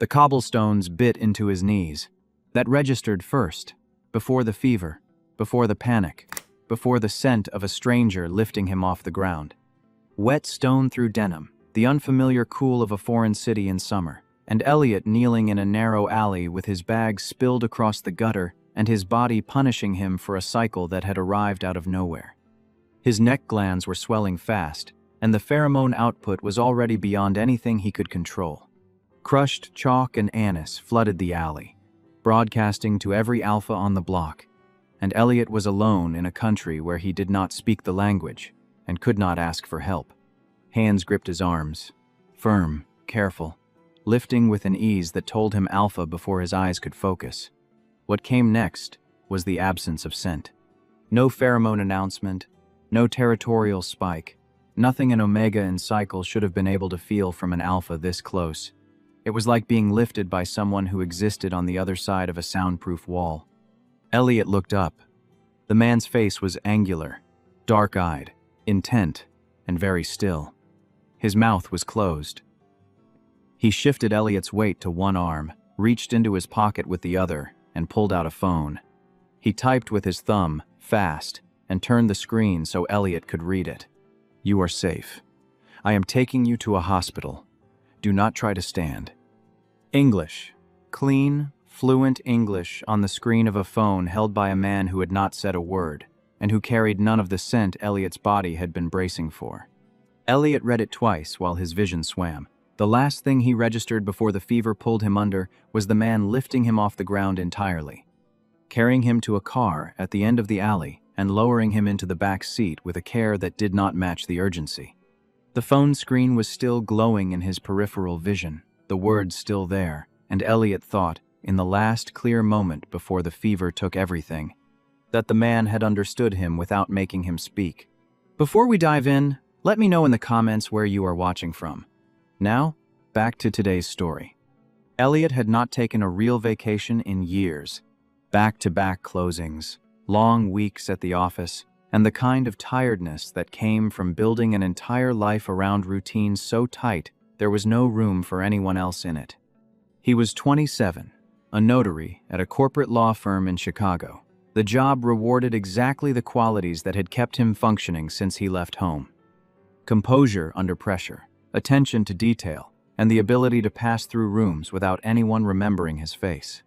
The cobblestones bit into his knees. That registered first, before the fever, before the panic, before the scent of a stranger lifting him off the ground. Wet stone through denim, the unfamiliar cool of a foreign city in summer, and Elliot kneeling in a narrow alley with his bag spilled across the gutter and his body punishing him for a cycle that had arrived out of nowhere. His neck glands were swelling fast, and the pheromone output was already beyond anything he could control. Crushed chalk and anise flooded the alley, broadcasting to every alpha on the block, and Elliot was alone in a country where he did not speak the language and could not ask for help. Hands gripped his arms, firm, careful, lifting with an ease that told him alpha before his eyes could focus. What came next was the absence of scent. No pheromone announcement, no territorial spike, nothing an omega in cycle should have been able to feel from an alpha this close. It was like being lifted by someone who existed on the other side of a soundproof wall. Elliot looked up. The man's face was angular, dark-eyed, intent, and very still. His mouth was closed. He shifted Elliot's weight to one arm, reached into his pocket with the other, and pulled out a phone. He typed with his thumb, fast, and turned the screen so Elliot could read it. "You are safe. I am taking you to a hospital. Do not try to stand." English. Clean, fluent English on the screen of a phone held by a man who had not said a word, and who carried none of the scent Elliot's body had been bracing for. Elliot read it twice while his vision swam. The last thing he registered before the fever pulled him under was the man lifting him off the ground entirely, carrying him to a car at the end of the alley and lowering him into the back seat with a care that did not match the urgency. The phone screen was still glowing in his peripheral vision, the words still there, and Elliot thought, in the last clear moment before the fever took everything, that the man had understood him without making him speak. Before we dive in, let me know in the comments where you are watching from. Now, back to today's story. Elliot had not taken a real vacation in years. Back-to-back closings, long weeks at the office, and the kind of tiredness that came from building an entire life around routines so tight there was no room for anyone else in it. He was 27, a notary at a corporate law firm in Chicago. The job rewarded exactly the qualities that had kept him functioning since he left home. Composure under pressure, attention to detail, and the ability to pass through rooms without anyone remembering his face.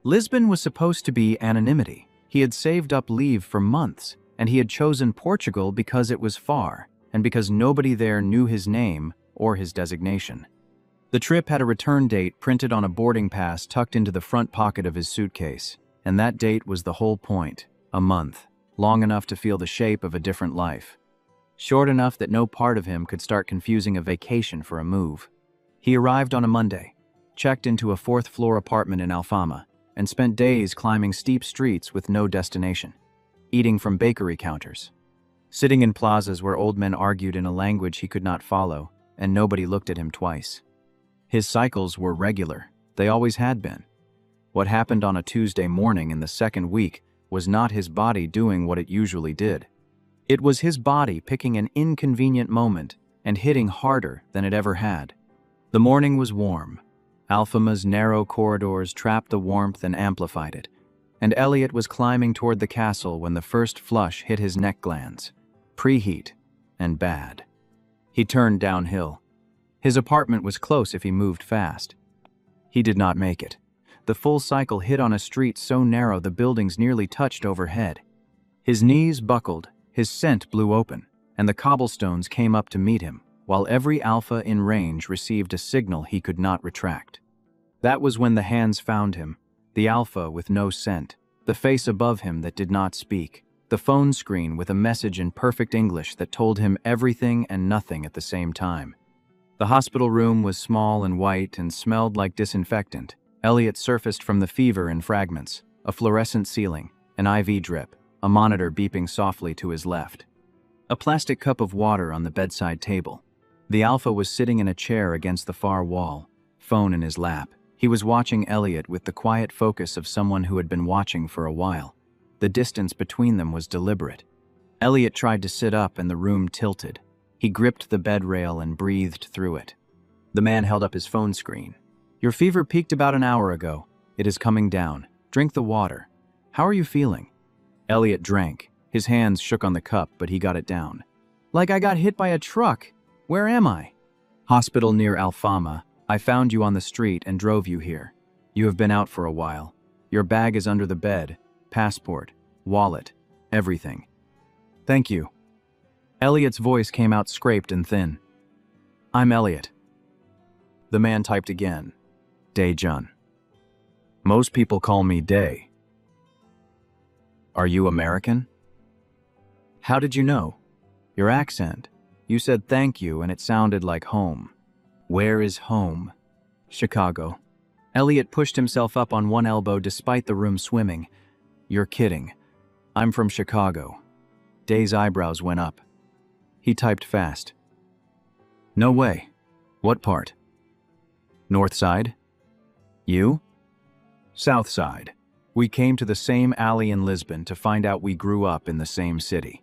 Lisbon was supposed to be anonymity. He had saved up leave for months, and he had chosen Portugal because it was far, and because nobody there knew his name or his designation. The trip had a return date printed on a boarding pass tucked into the front pocket of his suitcase, and that date was the whole point, a month, long enough to feel the shape of a different life. Short enough that no part of him could start confusing a vacation for a move. He arrived on a Monday, checked into a fourth-floor apartment in Alfama, and spent days climbing steep streets with no destination, eating from bakery counters, sitting in plazas where old men argued in a language he could not follow, and nobody looked at him twice. His cycles were regular. They always had been. What happened on a Tuesday morning in the second week was not his body doing what it usually did. It was his body picking an inconvenient moment and hitting harder than it ever had. The morning was warm. Alfama's narrow corridors trapped the warmth and amplified it, and Elliot was climbing toward the castle when the first flush hit his neck glands. Preheat, and bad. He turned downhill. His apartment was close if he moved fast. He did not make it. The full cycle hit on a street so narrow the buildings nearly touched overhead. His knees buckled, his scent blew open, and the cobblestones came up to meet him, while every alpha in range received a signal he could not retract. That was when the hands found him, the alpha with no scent, the face above him that did not speak, the phone screen with a message in perfect English that told him everything and nothing at the same time. The hospital room was small and white and smelled like disinfectant. Elliot surfaced from the fever in fragments, a fluorescent ceiling, an IV drip, a monitor beeping softly to his left. A plastic cup of water on the bedside table. The alpha was sitting in a chair against the far wall, phone in his lap. He was watching Elliot with the quiet focus of someone who had been watching for a while. The distance between them was deliberate. Elliot tried to sit up and the room tilted. He gripped the bed rail and breathed through it. The man held up his phone screen. Your fever peaked about an hour ago. It is coming down. Drink the water. How are you feeling? Elliot drank. His hands shook on the cup, but he got it down. Like I got hit by a truck. Where am I? Hospital near Alfama. I found you on the street and drove you here. You have been out for a while. Your bag is under the bed. Passport, wallet, everything. Thank you. Elliot's voice came out scraped and thin. I'm Elliot. The man typed again. Dae-jun. Most people call me Dae. Are you American? How did you know? Your accent. You said thank you and it sounded like home. Where is home? Chicago. Elliot pushed himself up on one elbow despite the room swimming. You're kidding. I'm from Chicago. Dae's eyebrows went up. He typed fast. No way. What part? North side? You? South side. We came to the same alley in Lisbon to find out we grew up in the same city.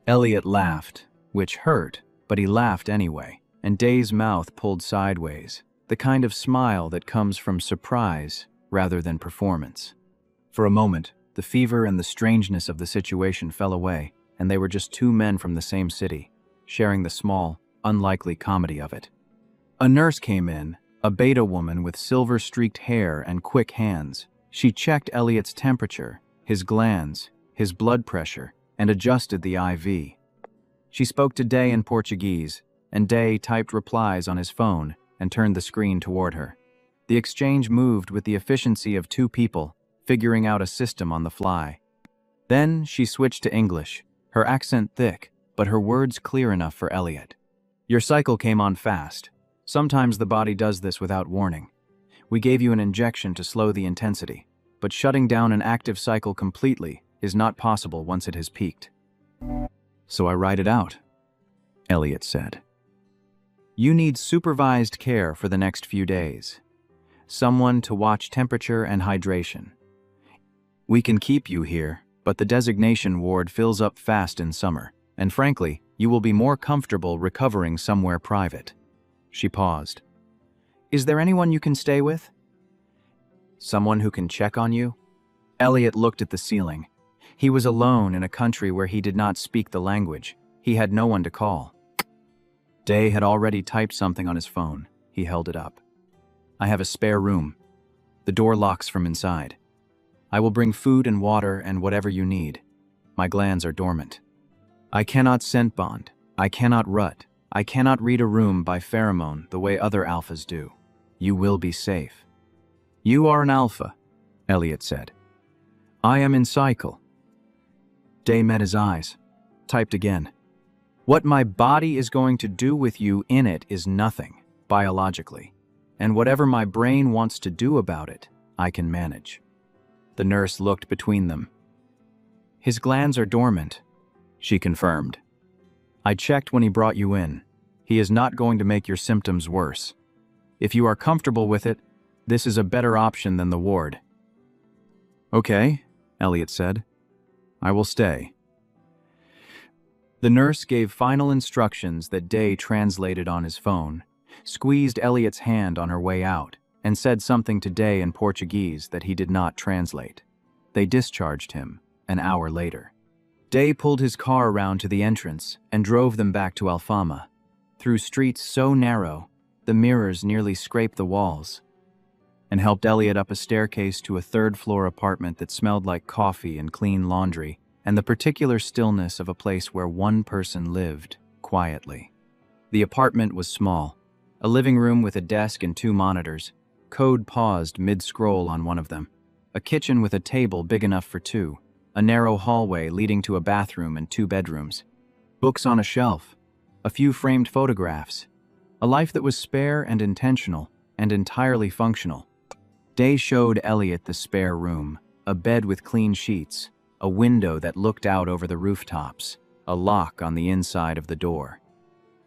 Elliot laughed, which hurt, but he laughed anyway, and Dae's mouth pulled sideways, the kind of smile that comes from surprise rather than performance. For a moment, the fever and the strangeness of the situation fell away, and they were just two men from the same city, sharing the small, unlikely comedy of it. A nurse came in, a beta woman with silver-streaked hair and quick hands. She checked Elliot's temperature, his glands, his blood pressure, and adjusted the IV. She spoke to Dae in Portuguese, and Dae typed replies on his phone and turned the screen toward her. The exchange moved with the efficiency of two people, figuring out a system on the fly. Then she switched to English, her accent thick, but her words clear enough for Elliot. Your cycle came on fast. Sometimes the body does this without warning. We gave you an injection to slow the intensity, but shutting down an active cycle completely is not possible once it has peaked. So I ride it out, Elliot said. You need supervised care for the next few days. Someone to watch temperature and hydration. We can keep you here, but the designation ward fills up fast in summer, and frankly, you will be more comfortable recovering somewhere private. She paused. Is there anyone you can stay with? Someone who can check on you? Elliot looked at the ceiling. He was alone in a country where he did not speak the language. He had no one to call. Dae had already typed something on his phone. He held it up. I have a spare room. The door locks from inside. I will bring food and water and whatever you need. My glands are dormant. I cannot scent bond. I cannot rut. I cannot read a room by pheromone the way other alphas do. You will be safe. You are an alpha, Elliot said. I am in cycle. Dae met his eyes. Typed again. What my body is going to do with you in it is nothing, biologically. And whatever my brain wants to do about it, I can manage. The nurse looked between them. His glands are dormant, she confirmed. I checked when he brought you in. He is not going to make your symptoms worse. If you are comfortable with it, this is a better option than the ward. Okay, Elliot said. I will stay. The nurse gave final instructions that Dae translated on his phone, squeezed Elliot's hand on her way out, and said something to Dae in Portuguese that he did not translate. They discharged him an hour later. Dae pulled his car around to the entrance and drove them back to Alfama, through streets so narrow the mirrors nearly scraped the walls, and helped Elliot up a staircase to a third-floor apartment that smelled like coffee and clean laundry and the particular stillness of a place where one person lived quietly. The apartment was small, a living room with a desk and two monitors. Code paused mid-scroll on one of them. A kitchen with a table big enough for two. A narrow hallway leading to a bathroom and two bedrooms. Books on a shelf. A few framed photographs. A life that was spare and intentional and entirely functional. Dae showed Elliot the spare room. A bed with clean sheets. A window that looked out over the rooftops. A lock on the inside of the door.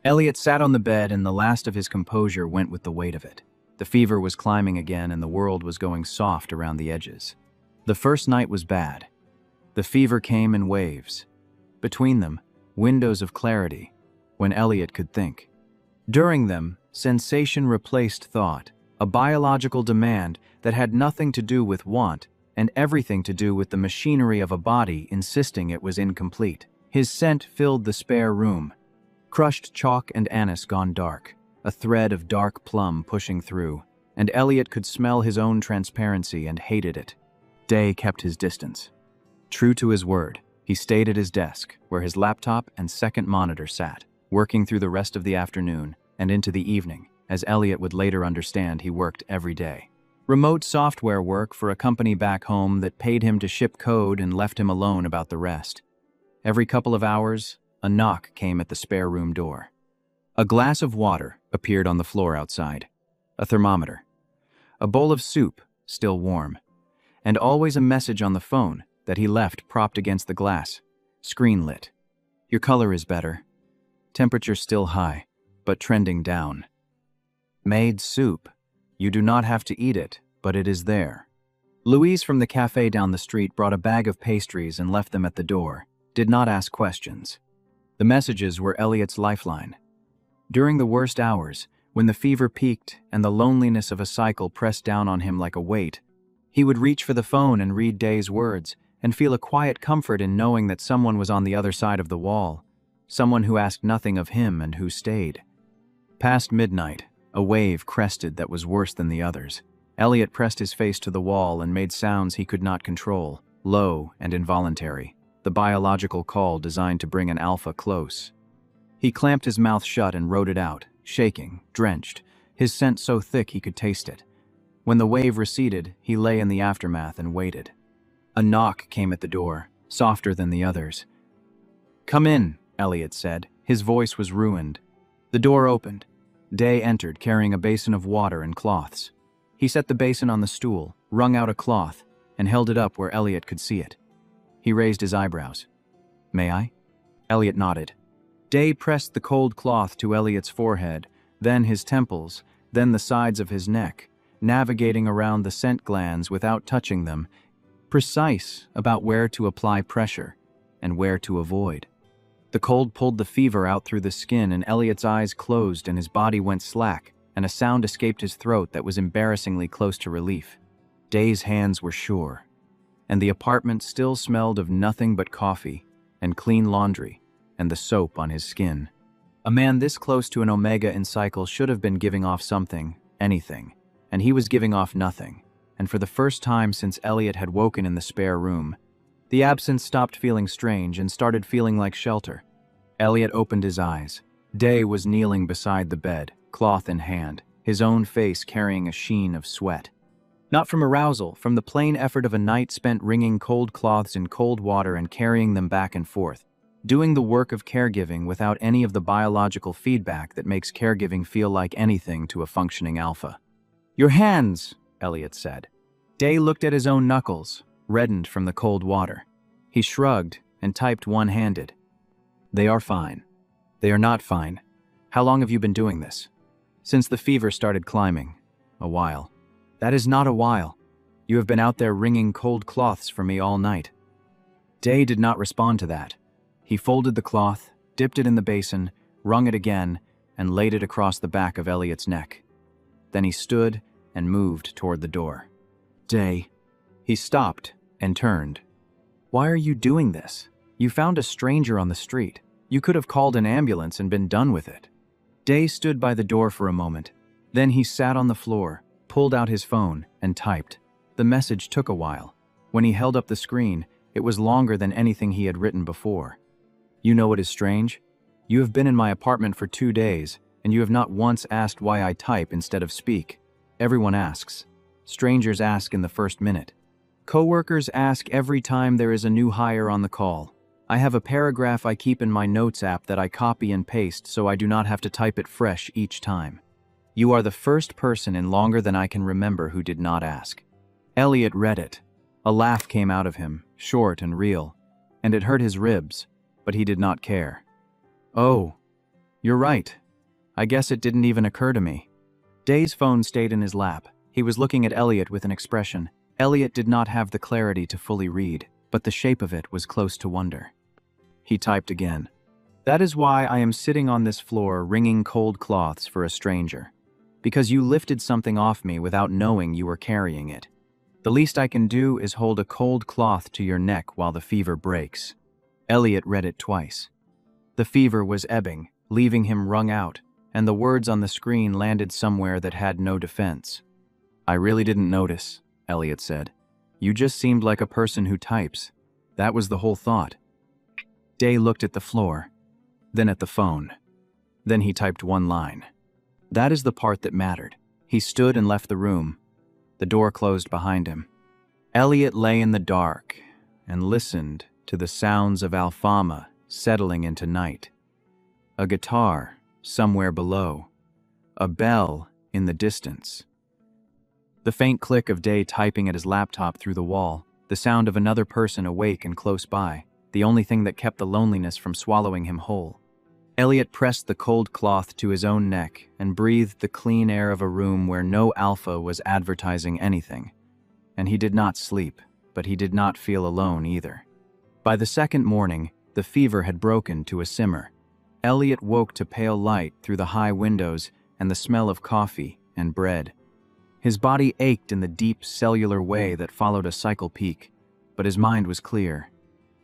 Elliot sat on the bed and the last of his composure went with the weight of it. The fever was climbing again and the world was going soft around the edges. The first night was bad. The fever came in waves. Between them, windows of clarity, when Elliot could think. During them, sensation replaced thought, a biological demand that had nothing to do with want and everything to do with the machinery of a body insisting it was incomplete. His scent filled the spare room. Crushed chalk and anise gone dark, a thread of dark plum pushing through, and Elliot could smell his own transparency and hated it. Day kept his distance. True to his word, he stayed at his desk, where his laptop and second monitor sat, working through the rest of the afternoon and into the evening, as Elliot would later understand he worked every day. Remote software work for a company back home that paid him to ship code and left him alone about the rest. Every couple of hours, a knock came at the spare room door. A glass of water appeared on the floor outside, a thermometer, a bowl of soup, still warm, and always a message on the phone that he left propped against the glass, screen lit. Your color is better. Temperature still high, but trending down. Made soup. You do not have to eat it, but it is there. Louise from the cafe down the street brought a bag of pastries and left them at the door, did not ask questions. The messages were Elliot's lifeline. During the worst hours, when the fever peaked and the loneliness of a cycle pressed down on him like a weight, he would reach for the phone and read Day's words and feel a quiet comfort in knowing that someone was on the other side of the wall, someone who asked nothing of him and who stayed. Past midnight, a wave crested that was worse than the others. Elliot pressed his face to the wall and made sounds he could not control, low and involuntary, the biological call designed to bring an alpha close. He clamped his mouth shut and wrote it out, shaking, drenched, his scent so thick he could taste it. When the wave receded, he lay in the aftermath and waited. A knock came at the door, softer than the others. "Come in," Elliot said. His voice was ruined. The door opened. Day entered, carrying a basin of water and cloths. He set the basin on the stool, wrung out a cloth, and held it up where Elliot could see it. He raised his eyebrows. "May I?" Elliot nodded. Day pressed the cold cloth to Elliot's forehead, then his temples, then the sides of his neck, navigating around the scent glands without touching them, precise about where to apply pressure and where to avoid. The cold pulled the fever out through the skin, and Elliot's eyes closed and his body went slack, and a sound escaped his throat that was embarrassingly close to relief. Day's hands were sure, and the apartment still smelled of nothing but coffee and clean laundry and the soap on his skin. A man this close to an omega in cycle should have been giving off something, anything, and he was giving off nothing, and for the first time since Elliot had woken in the spare room, the absence stopped feeling strange and started feeling like shelter. Elliot opened his eyes. Day was kneeling beside the bed, cloth in hand, his own face carrying a sheen of sweat. Not from arousal, from the plain effort of a night spent wringing cold cloths in cold water and carrying them back and forth, doing the work of caregiving without any of the biological feedback that makes caregiving feel like anything to a functioning alpha. "Your hands," Elliot said. Day looked at his own knuckles, reddened from the cold water. He shrugged and typed one-handed. "They are fine." "They are not fine. How long have you been doing this?" "Since the fever started climbing." "A while." "That is not a while. You have been out there wringing cold cloths for me all night." Day did not respond to that. He folded the cloth, dipped it in the basin, wrung it again, and laid it across the back of Elliot's neck. Then he stood and moved toward the door. "Day." He stopped and turned. "Why are you doing this? You found a stranger on the street. You could have called an ambulance and been done with it." Day stood by the door for a moment. Then he sat on the floor, pulled out his phone, and typed. The message took a while. When he held up the screen, it was longer than anything he had written before. "You know what is strange? You have been in my apartment for 2 days, and you have not once asked why I type instead of speak. Everyone asks. Strangers ask in the first minute. Coworkers ask every time there is a new hire on the call. I have a paragraph I keep in my notes app that I copy and paste so I do not have to type it fresh each time. You are the first person in longer than I can remember who did not ask." Elliot read it. A laugh came out of him, short and real, and it hurt his ribs, but he did not care. "Oh, you're right. I guess it didn't even occur to me." Day's phone stayed in his lap. He was looking at Elliot with an expression. Elliot did not have the clarity to fully read, but the shape of it was close to wonder. He typed again. "That is why I am sitting on this floor wringing cold cloths for a stranger. Because you lifted something off me without knowing you were carrying it. The least I can do is hold a cold cloth to your neck while the fever breaks." Elliot read it twice. The fever was ebbing, leaving him wrung out, and the words on the screen landed somewhere that had no defense. "I really didn't notice," Elliot said. "You just seemed like a person who types. That was the whole thought." Day looked at the floor, then at the phone. Then he typed one line. That is the part that mattered. He stood and left the room. The door closed behind him. Elliot lay in the dark and listened to the sounds of Alfama settling into night. A guitar somewhere below. A bell in the distance. The faint click of Day typing at his laptop through the wall, the sound of another person awake and close by, the only thing that kept the loneliness from swallowing him whole. Elliot pressed the cold cloth to his own neck and breathed the clean air of a room where no alpha was advertising anything. And he did not sleep, but he did not feel alone either. By the second morning, the fever had broken to a simmer. Elliot woke to pale light through the high windows and the smell of coffee and bread. His body ached in the deep cellular way that followed a cycle peak, but his mind was clear.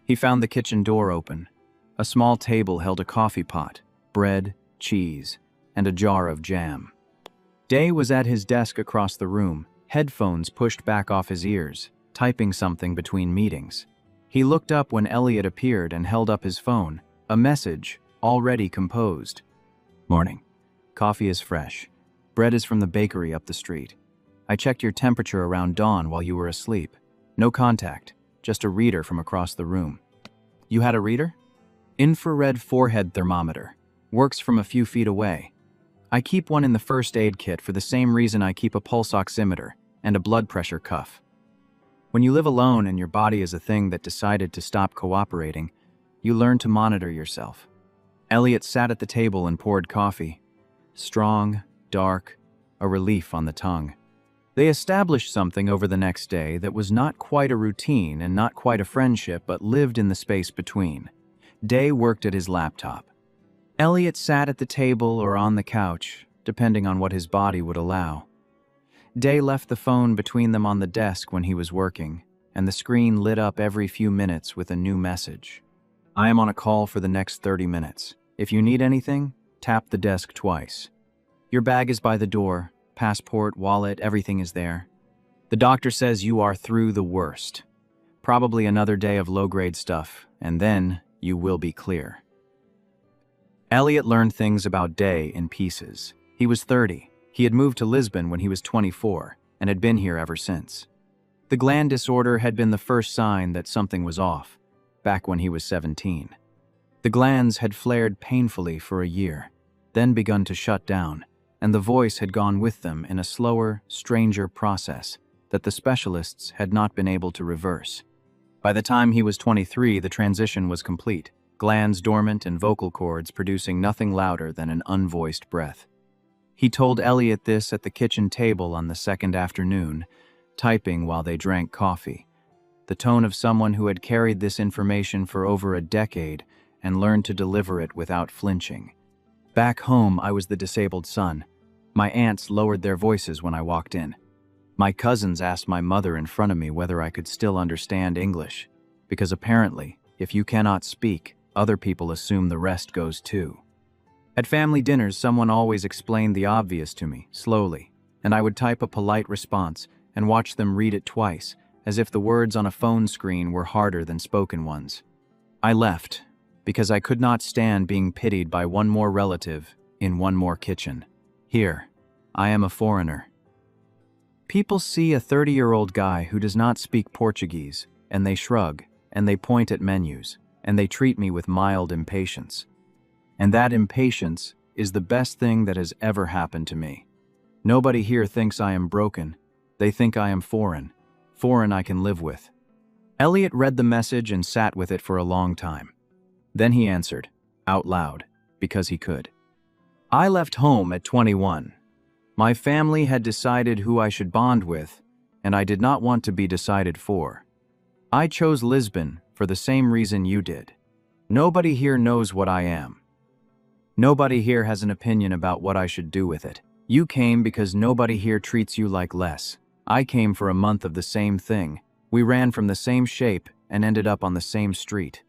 He found the kitchen door open. A small table held a coffee pot, bread, cheese, and a jar of jam. Day was at his desk across the room, headphones pushed back off his ears, typing something between meetings. He looked up when Elliot appeared and held up his phone, a message already composed. "Morning. Coffee is fresh. Bread is from the bakery up the street. I checked your temperature around dawn while you were asleep. No contact, just a reader from across the room." "You had a reader?" "Infrared forehead thermometer. Works from a few feet away. I keep one in the first aid kit for the same reason I keep a pulse oximeter and a blood pressure cuff. When you live alone and your body is a thing that decided to stop cooperating, you learn to monitor yourself." Elliot sat at the table and poured coffee. Strong, dark, a relief on the tongue. They established something over the next day that was not quite a routine and not quite a friendship, but lived in the space between. Day worked at his laptop. Elliot sat at the table or on the couch, depending on what his body would allow. Day left the phone between them on the desk when he was working, and the screen lit up every few minutes with a new message. "I am on a call for the next 30 minutes. If you need anything, tap the desk twice. Your bag is by the door, passport, wallet, everything is there. The doctor says you are through the worst. Probably another day of low-grade stuff, and then you will be clear." Elliot learned things about Day in pieces. He was 30. He had moved to Lisbon when he was 24, and had been here ever since. The gland disorder had been the first sign that something was off, back when he was 17. The glands had flared painfully for a year, then begun to shut down, and the voice had gone with them in a slower, stranger process that the specialists had not been able to reverse. By the time he was 23, the transition was complete, glands dormant and vocal cords producing nothing louder than an unvoiced breath. He told Elliot this at the kitchen table on the second afternoon, typing while they drank coffee, the tone of someone who had carried this information for over a decade and learned to deliver it without flinching. "Back home, I was the disabled son. My aunts lowered their voices when I walked in. My cousins asked my mother in front of me whether I could still understand English, because apparently, if you cannot speak, other people assume the rest goes too. At family dinners, someone always explained the obvious to me, slowly, and I would type a polite response and watch them read it twice, as if the words on a phone screen were harder than spoken ones. I left, because I could not stand being pitied by one more relative in one more kitchen. Here, I am a foreigner. People see a 30-year-old guy who does not speak Portuguese, and they shrug, and they point at menus, and they treat me with mild impatience. And that impatience is the best thing that has ever happened to me. Nobody here thinks I am broken. They think I am foreign. Foreign I can live with." Elliot read the message and sat with it for a long time. Then he answered, out loud, because he could. "I left home at 21. My family had decided who I should bond with, and I did not want to be decided for. I chose Lisbon for the same reason you did. Nobody here knows what I am. Nobody here has an opinion about what I should do with it. You came because nobody here treats you like less. I came for a month of the same thing. We ran from the same shape and ended up on the same street.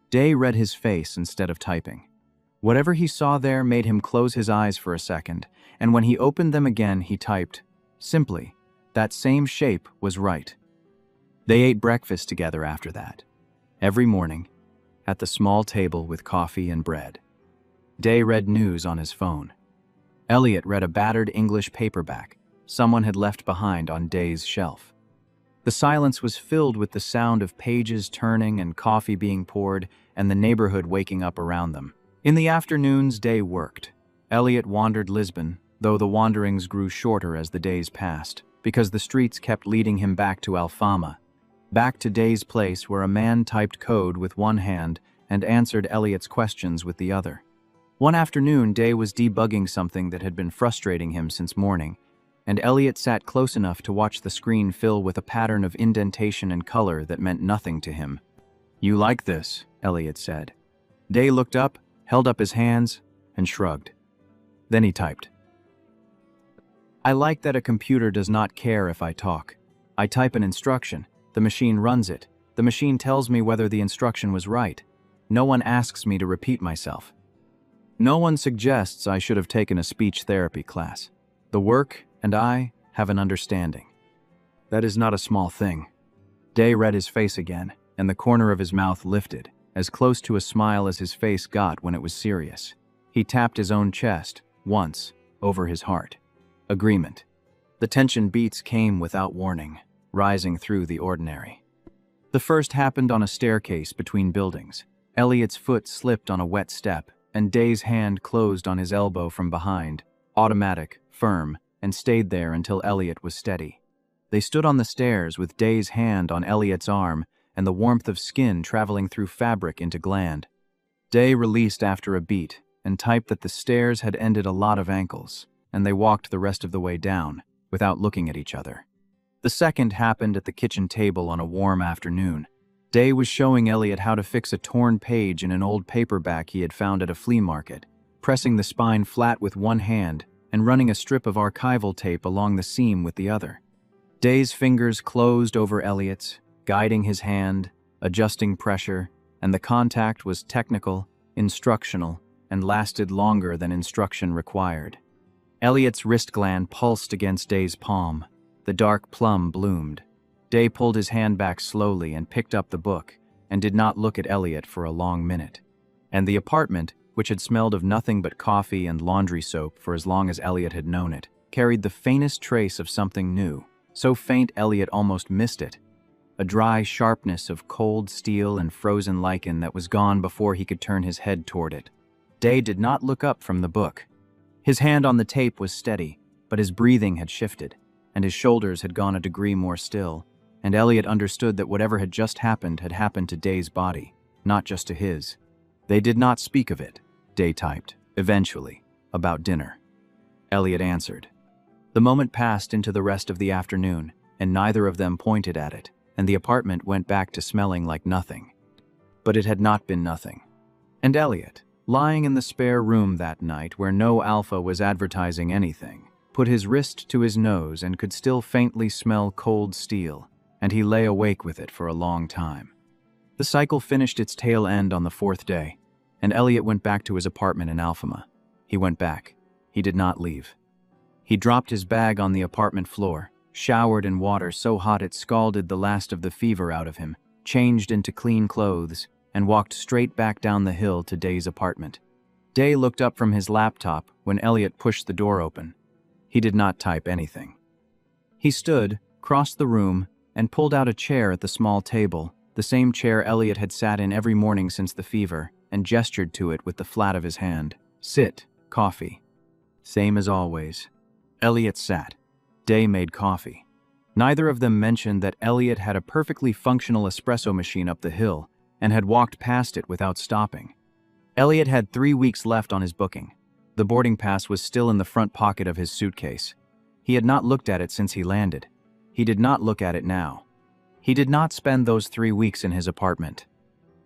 Day read his face instead of typing. Whatever he saw there made him close his eyes for a second, and when he opened them again, he typed, simply, that same shape was right. They ate breakfast together after that. Every morning, at the small table with coffee and bread. Day read news on his phone. Elliot read a battered English paperback someone had left behind on Day's shelf. The silence was filled with the sound of pages turning and coffee being poured and the neighborhood waking up around them. In the afternoons, Day worked. Elliot wandered Lisbon, though the wanderings grew shorter as the days passed, because the streets kept leading him back to Alfama, back to Day's place where a man typed code with one hand and answered Elliot's questions with the other. One afternoon, Day was debugging something that had been frustrating him since morning, and Elliot sat close enough to watch the screen fill with a pattern of indentation and color that meant nothing to him. "You like this," Elliot said. Day looked up, held up his hands, and shrugged. Then he typed. "I like that a computer does not care if I talk. I type an instruction, the machine runs it. The machine tells me whether the instruction was right. No one asks me to repeat myself. No one suggests I should have taken a speech therapy class. The work and I have an understanding. That is not a small thing." Day read his face again, and the corner of his mouth lifted, as close to a smile as his face got when it was serious. He tapped his own chest, once, over his heart. Agreement. The tension beats came without warning, rising through the ordinary. The first happened on a staircase between buildings. Elliot's foot slipped on a wet step, and Day's hand closed on his elbow from behind, automatic, firm, and stayed there until Elliot was steady. They stood on the stairs with Day's hand on Elliot's arm and the warmth of skin traveling through fabric into gland. Day released after a beat and typed that the stairs had ended a lot of ankles, and they walked the rest of the way down, without looking at each other. The second happened at the kitchen table on a warm afternoon. Day was showing Elliot how to fix a torn page in an old paperback he had found at a flea market, pressing the spine flat with one hand and running a strip of archival tape along the seam with the other. Day's fingers closed over Elliot's, guiding his hand, adjusting pressure, and the contact was technical, instructional, and lasted longer than instruction required. Elliot's wrist gland pulsed against Day's palm. The dark plum bloomed. Day pulled his hand back slowly and picked up the book, and did not look at Elliot for a long minute. And the apartment, which had smelled of nothing but coffee and laundry soap for as long as Elliot had known it, carried the faintest trace of something new, so faint Elliot almost missed it. A dry sharpness of cold steel and frozen lichen that was gone before he could turn his head toward it. Day did not look up from the book. His hand on the tape was steady, but his breathing had shifted, and his shoulders had gone a degree more still, and Elliot understood that whatever had just happened had happened to Day's body, not just to his. They did not speak of it, Day typed, eventually, about dinner. Elliot answered. The moment passed into the rest of the afternoon, and neither of them pointed at it, and the apartment went back to smelling like nothing. But it had not been nothing. And Elliot, lying in the spare room that night where no alpha was advertising anything, put his wrist to his nose and could still faintly smell cold steel, and he lay awake with it for a long time. The cycle finished its tail end on the fourth day, and Elliot went back to his apartment in Alfama. He went back. He did not leave. He dropped his bag on the apartment floor, showered in water so hot it scalded the last of the fever out of him, changed into clean clothes, and walked straight back down the hill to Day's apartment. Day looked up from his laptop when Elliot pushed the door open. He did not type anything. He stood, crossed the room, and pulled out a chair at the small table, the same chair Elliot had sat in every morning since the fever, and gestured to it with the flat of his hand. "Sit, coffee." Same as always. Elliot sat. Day made coffee. Neither of them mentioned that Elliot had a perfectly functional espresso machine up the hill and had walked past it without stopping. Elliot had 3 weeks left on his booking. The boarding pass was still in the front pocket of his suitcase. He had not looked at it since he landed. He did not look at it now. He did not spend those 3 weeks in his apartment.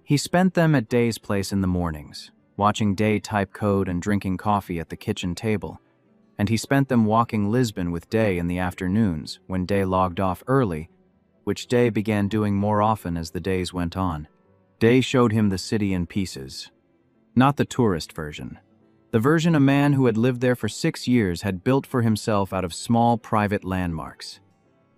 He spent them at Day's place in the mornings, watching Day type code and drinking coffee at the kitchen table, and he spent them walking Lisbon with Day in the afternoons when Day logged off early, which Day began doing more often as the days went on. Day showed him the city in pieces. Not the tourist version. The version a man who had lived there for 6 years had built for himself out of small private landmarks.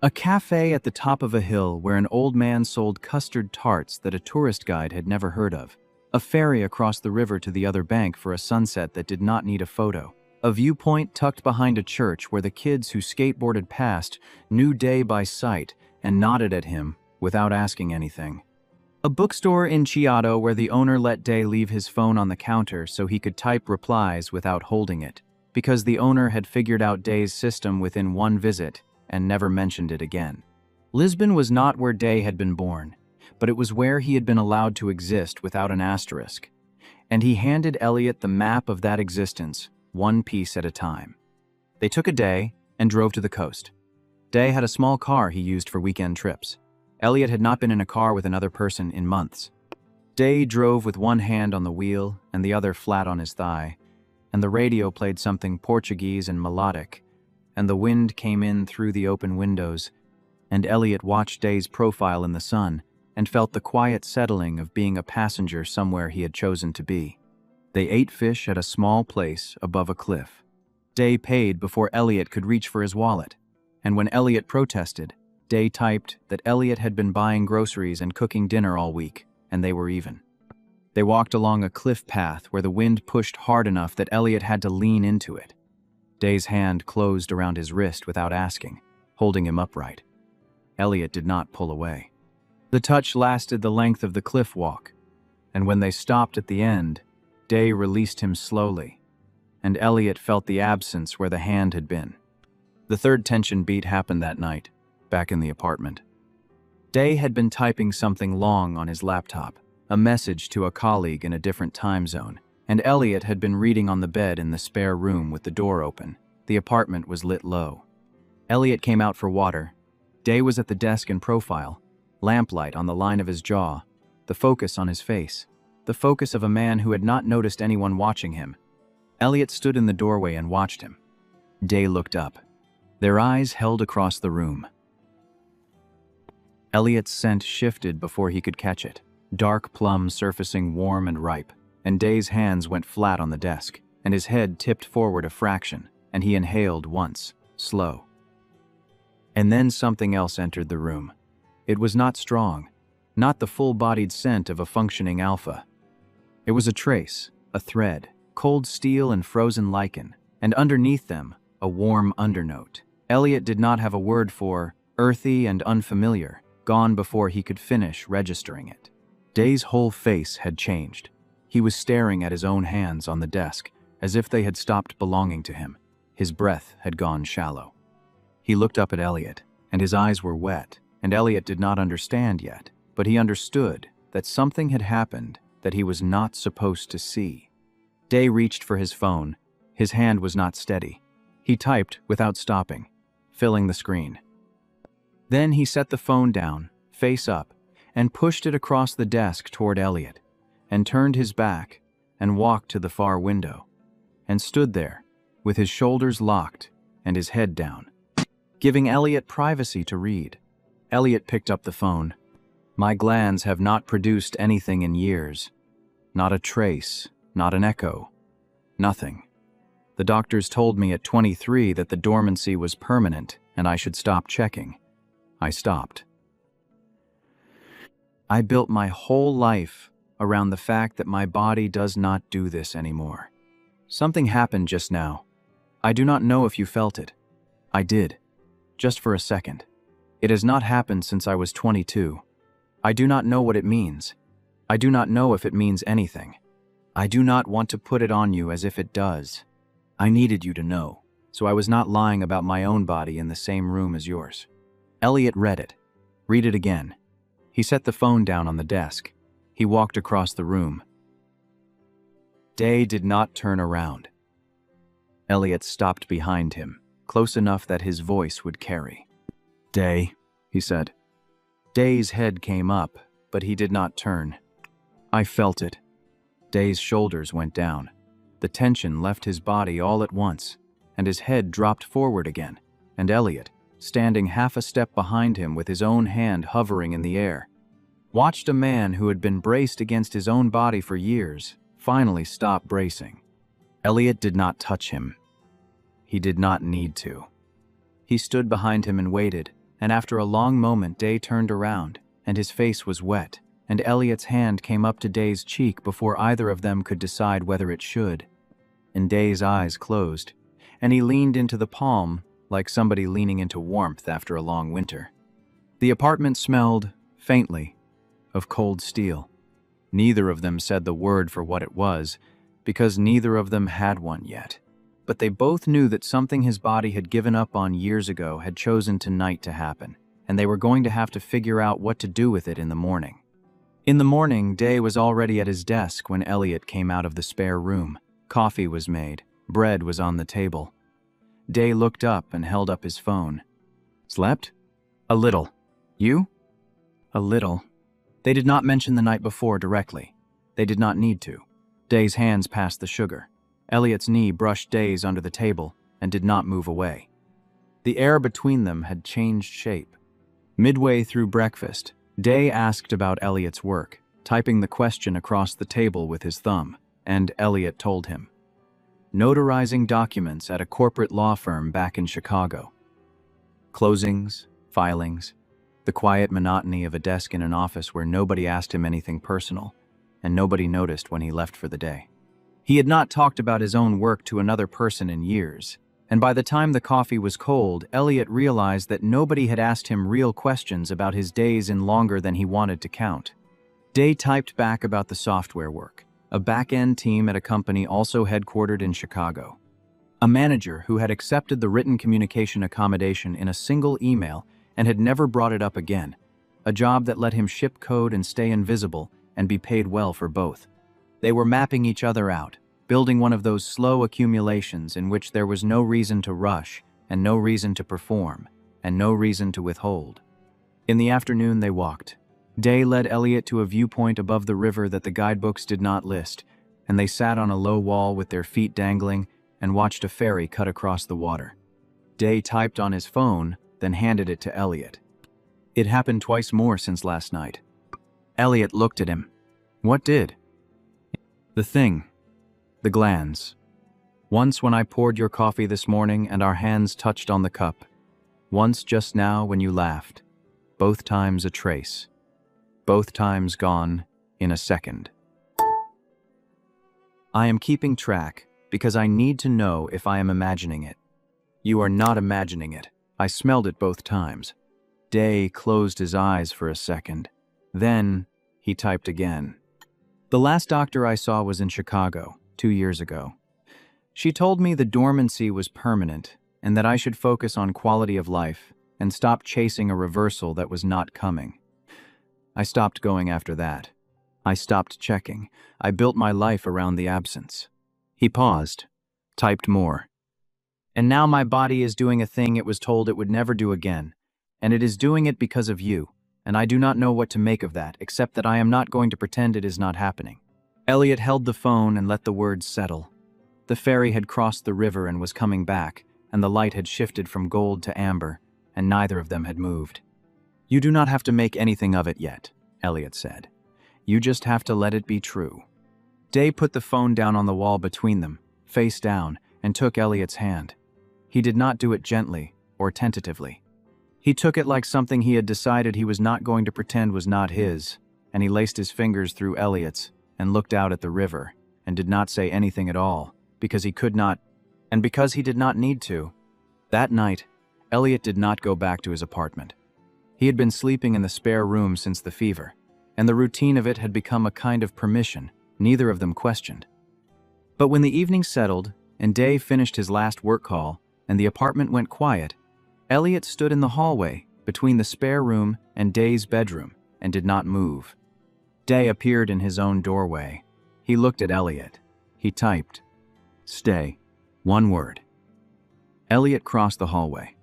A cafe at the top of a hill where an old man sold custard tarts that a tourist guide had never heard of. A ferry across the river to the other bank for a sunset that did not need a photo. A viewpoint tucked behind a church where the kids who skateboarded past knew Day by sight and nodded at him without asking anything. A bookstore in Chiato where the owner let Day leave his phone on the counter so he could type replies without holding it, because the owner had figured out Day's system within one visit and never mentioned it again. Lisbon was not where Day had been born, but it was where he had been allowed to exist without an asterisk, and he handed Elliot the map of that existence, one piece at a time. They took a day and drove to the coast. Day had a small car he used for weekend trips. Elliot had not been in a car with another person in months. Day drove with one hand on the wheel and the other flat on his thigh, and the radio played something Portuguese and melodic, and the wind came in through the open windows, and Elliot watched Day's profile in the sun and felt the quiet settling of being a passenger somewhere he had chosen to be. They ate fish at a small place above a cliff. Day paid before Elliot could reach for his wallet, and when Elliot protested, Day typed that Elliot had been buying groceries and cooking dinner all week, and they were even. They walked along a cliff path where the wind pushed hard enough that Elliot had to lean into it. Day's hand closed around his wrist without asking, holding him upright. Elliot did not pull away. The touch lasted the length of the cliff walk, and when they stopped at the end, Day released him slowly, and Elliot felt the absence where the hand had been. The third tension beat happened that night, back in the apartment. Day had been typing something long on his laptop, a message to a colleague in a different time zone, and Elliot had been reading on the bed in the spare room with the door open. The apartment was lit low. Elliot came out for water. Day was at the desk in profile, lamplight on the line of his jaw, the focus on his face, the focus of a man who had not noticed anyone watching him. Elliot stood in the doorway and watched him. Day looked up. Their eyes held across the room. Elliot's scent shifted before he could catch it, dark plum surfacing warm and ripe, and Day's hands went flat on the desk, and his head tipped forward a fraction, and he inhaled once, slow. And then something else entered the room. It was not strong, not the full-bodied scent of a functioning alpha. It was a trace, a thread, cold steel and frozen lichen, and underneath them, a warm undernote. Elliot did not have a word for earthy and unfamiliar, gone before he could finish registering it. Day's whole face had changed. He was staring at his own hands on the desk, as if they had stopped belonging to him. His breath had gone shallow. He looked up at Elliot, and his eyes were wet, and Elliot did not understand yet, but he understood that something had happened that he was not supposed to see. Day reached for his phone. His hand was not steady. He typed without stopping, filling the screen. Then he set the phone down, face up, and pushed it across the desk toward Elliot, and turned his back and walked to the far window, and stood there, with his shoulders locked and his head down, giving Elliot privacy to read. Elliot picked up the phone. My glands have not produced anything in years. Not a trace, not an echo, nothing. The doctors told me at 23 that the dormancy was permanent and I should stop checking. I stopped. I built my whole life around the fact that my body does not do this anymore. Something happened just now. I do not know if you felt it. I did. Just for a second. It has not happened since I was 22. I do not know what it means. I do not know if it means anything. I do not want to put it on you as if it does. I needed you to know, so I was not lying about my own body in the same room as yours. Elliot read it. Read it again. He set the phone down on the desk. He walked across the room. Day did not turn around. Elliot stopped behind him, close enough that his voice would carry. Day, he said. Day's head came up, but he did not turn. I felt it. Day's shoulders went down. The tension left his body all at once, and his head dropped forward again, and Elliot, standing half a step behind him with his own hand hovering in the air, watched a man who had been braced against his own body for years finally stop bracing. Elliot did not touch him. He did not need to. He stood behind him and waited, and after a long moment Day turned around, and his face was wet, and Elliot's hand came up to Day's cheek before either of them could decide whether it should. And Day's eyes closed, and he leaned into the palm like somebody leaning into warmth after a long winter. The apartment smelled, faintly, of cold steel. Neither of them said the word for what it was, because neither of them had one yet. But they both knew that something his body had given up on years ago had chosen tonight to happen, and they were going to have to figure out what to do with it in the morning. In the morning, Day was already at his desk when Elliot came out of the spare room. Coffee was made. Bread was on the table. Day looked up and held up his phone. "Slept?" "A little. You?" "A little." They did not mention the night before directly. They did not need to. Day's hands passed the sugar. Elliot's knee brushed Day's under the table and did not move away. The air between them had changed shape. Midway through breakfast, Day asked about Elliot's work, typing the question across the table with his thumb, and Elliot told him. Notarizing documents at a corporate law firm back in Chicago. Closings, filings, the quiet monotony of a desk in an office where nobody asked him anything personal, and nobody noticed when he left for the day. He had not talked about his own work to another person in years, and by the time the coffee was cold, Elliot realized that nobody had asked him real questions about his days in longer than he wanted to count. Day typed back about the software work, a back-end team at a company also headquartered in Chicago. A manager who had accepted the written communication accommodation in a single email and had never brought it up again, a job that let him ship code and stay invisible and be paid well for both. They were mapping each other out, building one of those slow accumulations in which there was no reason to rush and no reason to perform and no reason to withhold. In the afternoon they walked. Day led Elliot to a viewpoint above the river that the guidebooks did not list, and they sat on a low wall with their feet dangling and watched a ferry cut across the water. Day typed on his phone, then handed it to Elliot. It happened twice more since last night. Elliot looked at him. What did? The thing. The glands. Once when I poured your coffee this morning and our hands touched on the cup. Once just now when you laughed. Both times a trace. Both times gone in a second. I am keeping track because I need to know if I am imagining it. You are not imagining it. I smelled it both times. Day closed his eyes for a second. Then he typed again. The last doctor I saw was in Chicago, 2 years ago. She told me the dormancy was permanent and that I should focus on quality of life and stop chasing a reversal that was not coming. I stopped going after that. I stopped checking. I built my life around the absence. He paused, typed more. And now my body is doing a thing it was told it would never do again, and it is doing it because of you, and I do not know what to make of that, except that I am not going to pretend it is not happening. Elliot held the phone and let the words settle. The ferry had crossed the river and was coming back, and the light had shifted from gold to amber, and neither of them had moved. You do not have to make anything of it yet, Elliot said. You just have to let it be true. Day put the phone down on the wall between them, face down, and took Elliot's hand. He did not do it gently or tentatively. He took it like something he had decided he was not going to pretend was not his, and he laced his fingers through Elliot's and looked out at the river and did not say anything at all, because he could not, and because he did not need to. That night, Elliot did not go back to his apartment. He had been sleeping in the spare room since the fever, and the routine of it had become a kind of permission neither of them questioned. But when the evening settled and Day finished his last work call and the apartment went quiet, Elliot stood in the hallway between the spare room and Day's bedroom and did not move. Day appeared in his own doorway. He looked at Elliot. He typed, "Stay." One word. Elliot crossed the hallway.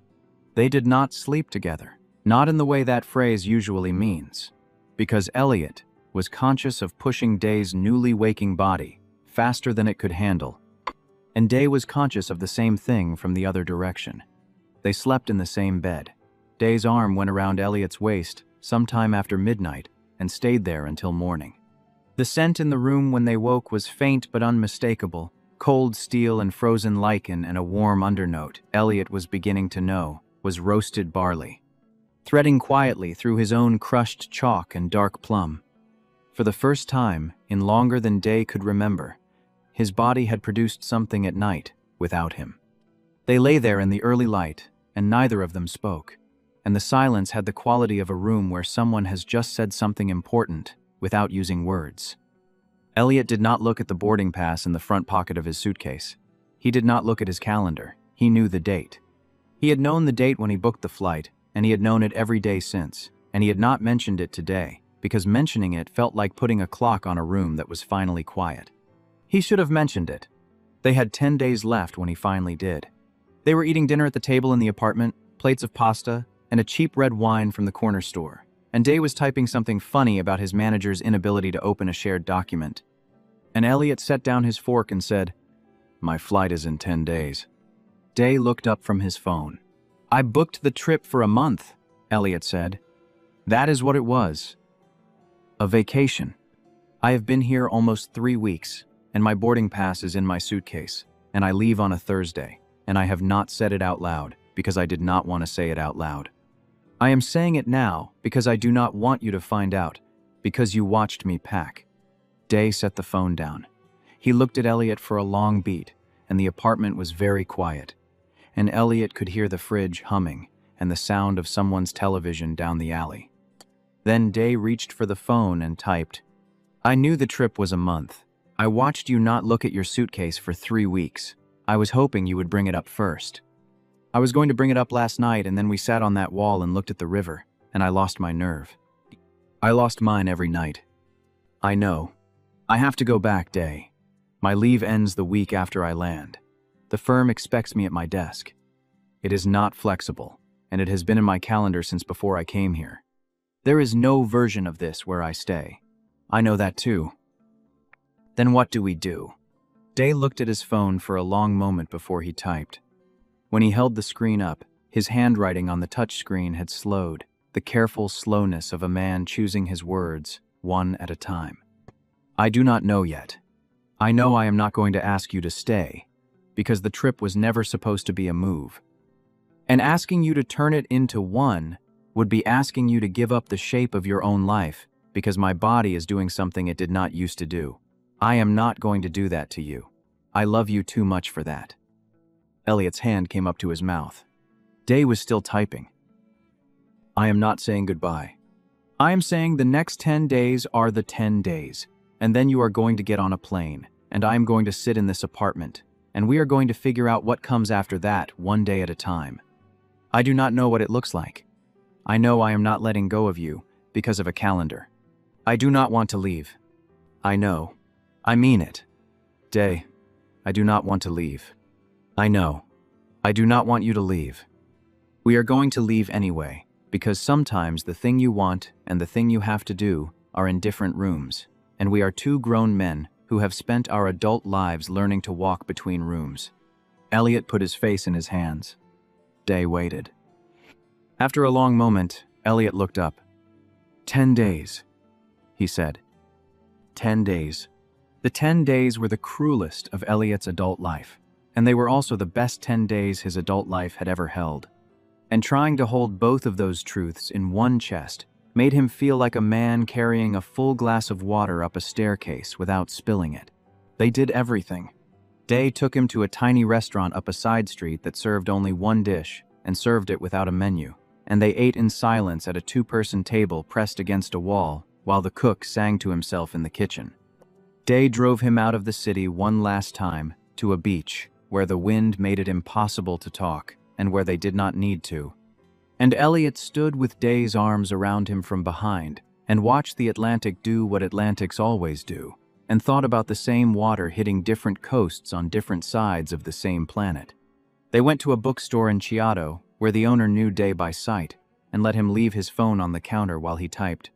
They did not sleep together, not in the way that phrase usually means, because Elliot was conscious of pushing Day's newly waking body faster than it could handle. and Day was conscious of the same thing from the other direction. They slept in the same bed. Day's arm went around Elliot's waist sometime after midnight and stayed there until morning. The scent in the room when they woke was faint but unmistakable, cold steel and frozen lichen, and a warm undernote Elliot was beginning to know was roasted barley, threading quietly through his own crushed chalk and dark plum. For the first time, in longer than Day could remember, his body had produced something at night without him. They lay there in the early light, and neither of them spoke, and the silence had the quality of a room where someone has just said something important without using words. Elliot did not look at the boarding pass in the front pocket of his suitcase. He did not look at his calendar. He knew the date. He had known the date when he booked the flight, and he had known it every day since, and he had not mentioned it today, because mentioning it felt like putting a clock on a room that was finally quiet. He should have mentioned it. They had 10 days left when he finally did. They were eating dinner at the table in the apartment, plates of pasta, and a cheap red wine from the corner store, and Day was typing something funny about his manager's inability to open a shared document. And Elliot set down his fork and said, "My flight is in 10 days. Day looked up from his phone. "I booked the trip for a month," Elliot said. "That is what it was. A vacation. I have been here almost 3 weeks, and my boarding pass is in my suitcase, and I leave on a Thursday, and I have not said it out loud because I did not want to say it out loud. I am saying it now because I do not want you to find out, because you watched me pack." Day set the phone down. He looked at Elliot for a long beat, and the apartment was very quiet, and Elliot could hear the fridge humming and the sound of someone's television down the alley. Then Day reached for the phone and typed, "I knew the trip was a month. I watched you not look at your suitcase for 3 weeks. I was hoping you would bring it up first. I was going to bring it up last night, and then we sat on that wall and looked at the river, and I lost my nerve. I lost mine every night. I know. I have to go back, Day. My leave ends the week after I land. The firm expects me at my desk. It is not flexible, and it has been in my calendar since before I came here. There is no version of this where I stay. I know that too." "Then what do we do?" Day looked at his phone for a long moment before he typed. When he held the screen up, his handwriting on the touch screen had slowed, the careful slowness of a man choosing his words, one at a time. "I do not know yet. I know I am not going to ask you to stay, because the trip was never supposed to be a move. And asking you to turn it into one would be asking you to give up the shape of your own life, because my body is doing something it did not used to do. I am not going to do that to you. I love you too much for that." Elliot's hand came up to his mouth. Day was still typing. "I am not saying goodbye. I am saying the next 10 days are the 10 days, and then you are going to get on a plane, and I am going to sit in this apartment, and we are going to figure out what comes after that, one day at a time. I do not know what it looks like. I know I am not letting go of you because of a calendar. I do not want to leave. I know. I mean it. Day, I do not want to leave. I know. I do not want you to leave. We are going to leave anyway, because sometimes the thing you want and the thing you have to do are in different rooms, and we are 2 grown men who have spent our adult lives learning to walk between rooms." Elliot put his face in his hands. Day waited. After a long moment, Elliot looked up. 10 days, he said. 10 days. The 10 days were the cruelest of Elliot's adult life, and they were also the best 10 days his adult life had ever held. And trying to hold both of those truths in one chest made him feel like a man carrying a full glass of water up a staircase without spilling it. They did everything. Day took him to a tiny restaurant up a side street that served only one dish and served it without a menu, and they ate in silence at a 2-person table pressed against a wall while the cook sang to himself in the kitchen. Day drove him out of the city one last time to a beach where the wind made it impossible to talk and where they did not need to. And Elliot stood with Day's arms around him from behind and watched the Atlantic do what Atlantics always do, and thought about the same water hitting different coasts on different sides of the same planet. They went to a bookstore in Chiado where the owner knew Day by sight and let him leave his phone on the counter while he typed.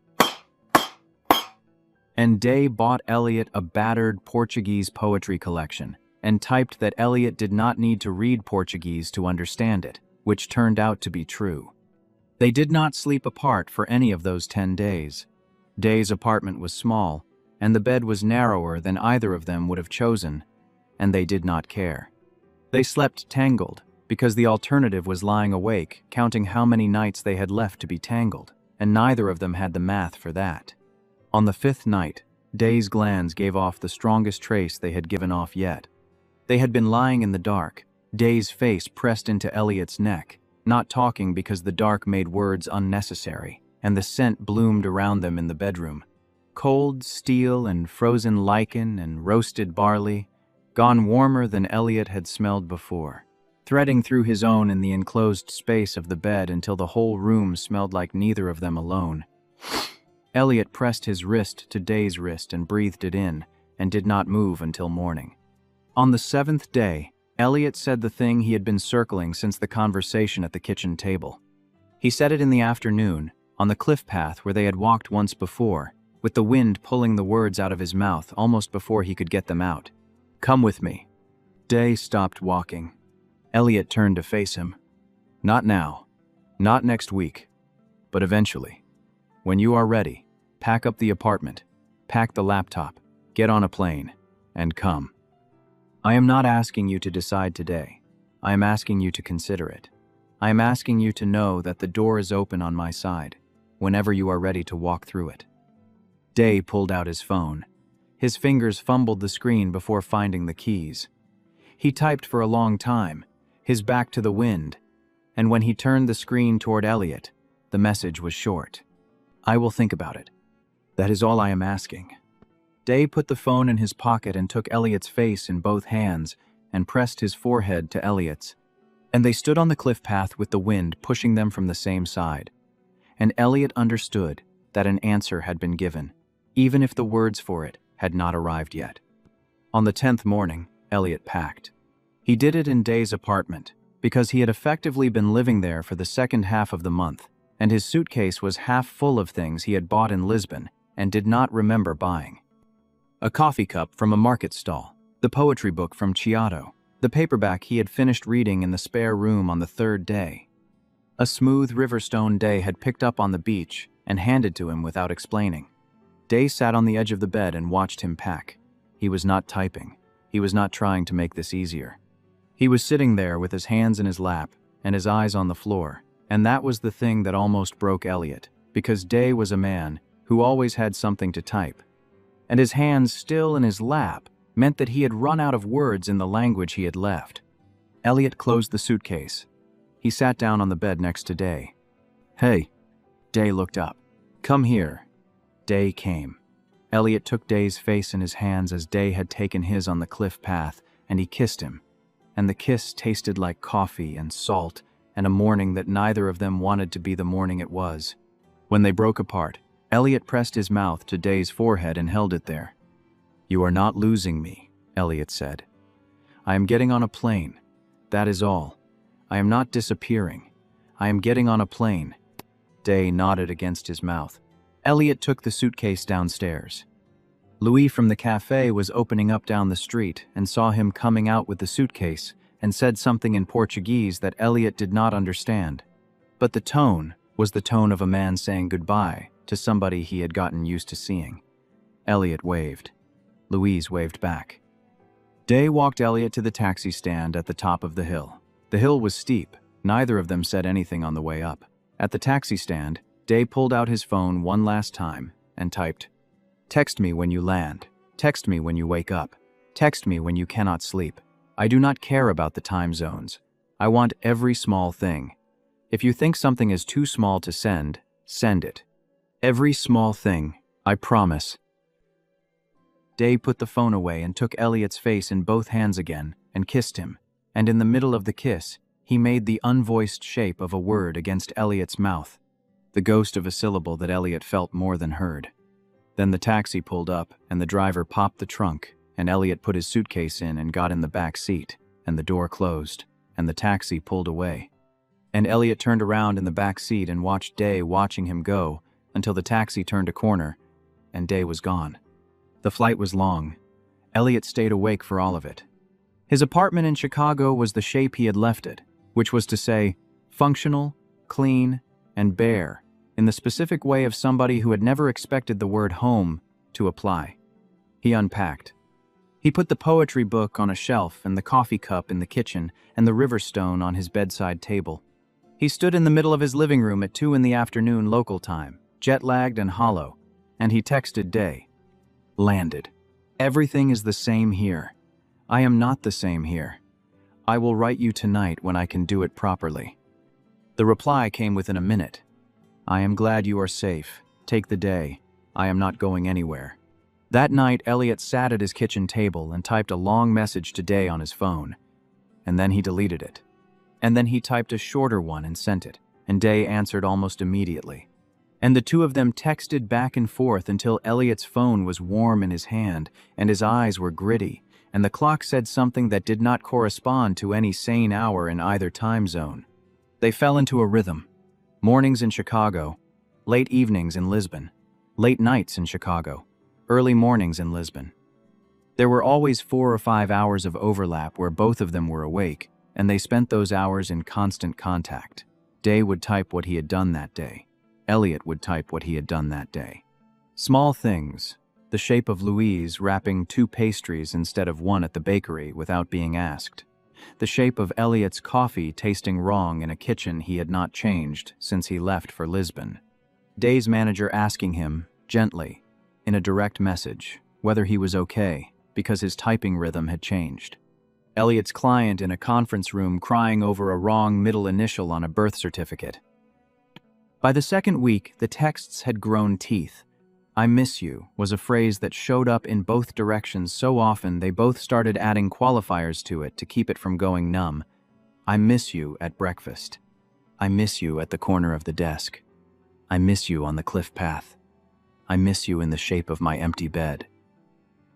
And Day bought Elliot a battered Portuguese poetry collection and typed that Elliot did not need to read Portuguese to understand it, which turned out to be true. They did not sleep apart for any of those 10 days. Day's apartment was small, and the bed was narrower than either of them would have chosen, and they did not care. They slept tangled, because the alternative was lying awake, counting how many nights they had left to be tangled, and neither of them had the math for that. On the 5th night, Day's glands gave off the strongest trace they had given off yet. They had been lying in the dark, Day's face pressed into Elliot's neck, not talking because the dark made words unnecessary, and the scent bloomed around them in the bedroom. Cold steel and frozen lichen and roasted barley, gone warmer than Elliot had smelled before, threading through his own in the enclosed space of the bed until the whole room smelled like neither of them alone. Elliot pressed his wrist to Day's wrist and breathed it in, and did not move until morning. On the 7th day, Elliot said the thing he had been circling since the conversation at the kitchen table. He said it in the afternoon, on the cliff path where they had walked once before, with the wind pulling the words out of his mouth almost before he could get them out. "Come with me." Day stopped walking. Elliot turned to face him. "Not now. Not next week. But eventually. When you are ready, pack up the apartment, pack the laptop, get on a plane, and come. I am not asking you to decide today. I am asking you to consider it. I am asking you to know that the door is open on my side, whenever you are ready to walk through it." Day pulled out his phone. His fingers fumbled the screen before finding the keys. He typed for a long time, his back to the wind, and when he turned the screen toward Elliot, the message was short. "I will think about it. That is all I am asking." Day put the phone in his pocket and took Elliot's face in both hands and pressed his forehead to Elliot's. And they stood on the cliff path with the wind pushing them from the same side. And Elliot understood that an answer had been given, even if the words for it had not arrived yet. On the 10th morning, Elliot packed. He did it in Day's apartment, because he had effectively been living there for the second half of the month, and his suitcase was half full of things he had bought in Lisbon and did not remember buying. A coffee cup from a market stall, the poetry book from Chiato, the paperback he had finished reading in the spare room on the 3rd day. A smooth riverstone Day had picked up on the beach and handed to him without explaining. Day sat on the edge of the bed and watched him pack. He was not typing. He was not trying to make this easier. He was sitting there with his hands in his lap and his eyes on the floor, and that was the thing that almost broke Elliot, because Day was a man who always had something to type. And his hands still in his lap meant that he had run out of words in the language he had left. Elliot closed the suitcase. He sat down on the bed next to Day. "Hey." Day looked up. "Come here." Day came. Elliot took Day's face in his hands as Day had taken his on the cliff path, and he kissed him. And the kiss tasted like coffee and salt and a morning that neither of them wanted to be the morning it was. When they broke apart, Elliot pressed his mouth to Day's forehead and held it there. "You are not losing me," Elliot said. "I am getting on a plane. That is all. I am not disappearing. I am getting on a plane." Day nodded against his mouth. Elliot took the suitcase downstairs. Louis from the cafe was opening up down the street and saw him coming out with the suitcase and said something in Portuguese that Elliot did not understand. But the tone was the tone of a man saying goodbye to somebody he had gotten used to seeing. Elliot waved. Louise waved back. Day walked Elliot to the taxi stand at the top of the hill. The hill was steep. Neither of them said anything on the way up. At the taxi stand, Day pulled out his phone one last time and typed, "Text me when you land. Text me when you wake up. Text me when you cannot sleep. I do not care about the time zones. I want every small thing. If you think something is too small to send, send it. Every small thing, I promise." Day put the phone away and took Elliot's face in both hands again and kissed him, and in the middle of the kiss, he made the unvoiced shape of a word against Elliot's mouth, the ghost of a syllable that Elliot felt more than heard. Then the taxi pulled up, and the driver popped the trunk, and Elliot put his suitcase in and got in the back seat, and the door closed, and the taxi pulled away. And Elliot turned around in the back seat and watched Day watching him go until the taxi turned a corner, and Day was gone. The flight was long. Elliot stayed awake for all of it. His apartment in Chicago was the shape he had left it, which was to say, functional, clean, and bare, in the specific way of somebody who had never expected the word home to apply. He unpacked. He put the poetry book on a shelf and the coffee cup in the kitchen and the river stone on his bedside table. He stood in the middle of his living room at 2 p.m. local time, jet-lagged and hollow, and he texted Day. Landed. Everything is the same here. I am not the same here. I will write you tonight when I can do it properly. The reply came within a minute. I am glad you are safe. Take the day. I am not going anywhere. That night, Elliot sat at his kitchen table and typed a long message to Day on his phone. And then he deleted it. And then he typed a shorter one and sent it, and Day answered almost immediately. And the two of them texted back and forth until Elliot's phone was warm in his hand and his eyes were gritty, and the clock said something that did not correspond to any sane hour in either time zone. They fell into a rhythm. Mornings in Chicago, late evenings in Lisbon, late nights in Chicago, early mornings in Lisbon. There were always 4 or 5 hours of overlap where both of them were awake, and they spent those hours in constant contact. Day would type what he had done that day. Elliot would type what he had done that day. Small things, the shape of Louise wrapping 2 pastries instead of 1 at the bakery without being asked. The shape of Elliot's coffee tasting wrong in a kitchen he had not changed since he left for Lisbon. Day's manager asking him, gently, in a direct message, whether he was okay, because his typing rhythm had changed. Elliot's client in a conference room crying over a wrong middle initial on a birth certificate. By the second week, the texts had grown teeth. I miss you was a phrase that showed up in both directions so often they both started adding qualifiers to it to keep it from going numb. I miss you at breakfast. I miss you at the corner of the desk. I miss you on the cliff path. I miss you in the shape of my empty bed.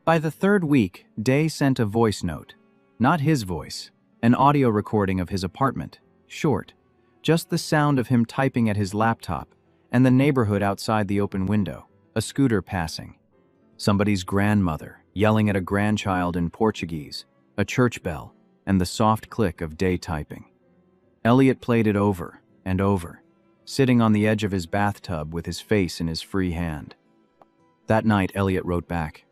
By the third week, Day sent a voice note. Not his voice, an audio recording of his apartment, short. Just the sound of him typing at his laptop and the neighborhood outside the open window, a scooter passing. Somebody's grandmother yelling at a grandchild in Portuguese, a church bell, and the soft click of Day typing. Elliot played it over and over, sitting on the edge of his bathtub with his face in his free hand. That night, Elliot wrote back,